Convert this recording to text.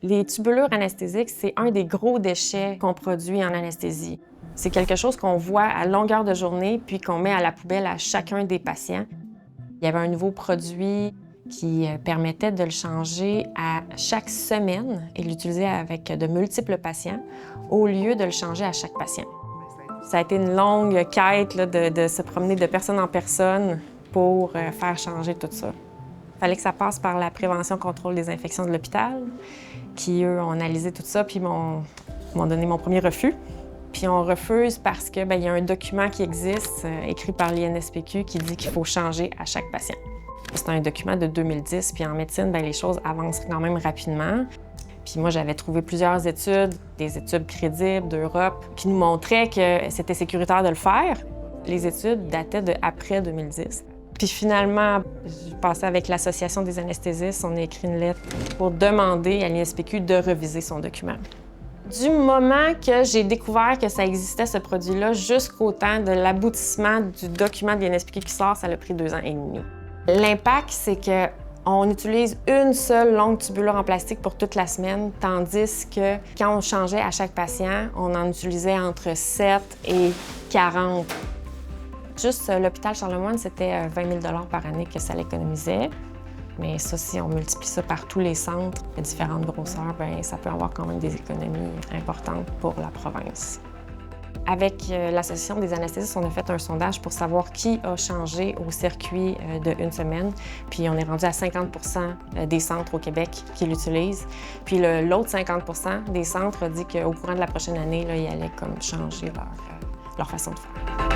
Les tubulures anesthésiques, c'est un des gros déchets qu'on produit en anesthésie. C'est quelque chose qu'on voit à longueur de journée puis qu'on met à la poubelle à chacun des patients. Il y avait un nouveau produit qui permettait de le changer à chaque semaine et l'utiliser avec de multiples patients au lieu de le changer à chaque patient. Ça a été une longue quête là, de se promener de personne en personne pour faire changer tout ça. Il fallait que ça passe par la prévention contrôle des infections de l'hôpital, qui, eux, ont analysé tout ça puis m'ont donné mon premier refus. Puis on refuse parce qu'il y a un document qui existe, écrit par l'INSPQ, qui dit qu'il faut changer à chaque patient. C'est un document de 2010, puis en médecine, les choses avancent quand même rapidement. Puis moi, j'avais trouvé plusieurs études, des études crédibles d'Europe, qui nous montraient que c'était sécuritaire de le faire. Les études dataient de après 2010. Puis finalement, j'ai passé avec l'Association des anesthésistes, on a écrit une lettre pour demander à l'INSPQ de reviser son document. Du moment que j'ai découvert que ça existait, ce produit-là, jusqu'au temps de l'aboutissement du document de l'INSPQ qui sort, ça a pris 2 ans et demi. L'impact, c'est qu'on utilise une seule longue tubulure en plastique pour toute la semaine, tandis que quand on changeait à chaque patient, on en utilisait entre 7 et 40. Juste l'hôpital Charlemagne, c'était 20 000 par année que ça l'économisait. Mais ça, si on multiplie ça par tous les centres de différentes grosseurs, ça peut avoir quand même des économies importantes pour la province. Avec l'Association des anesthésistes, on a fait un sondage pour savoir qui a changé au circuit de 1 semaine. Puis on est rendu à 50 % des centres au Québec qui l'utilisent. Puis l'autre 50 % des centres a dit qu'au courant de la prochaine année, là, ils allaient comme changer leur façon de faire.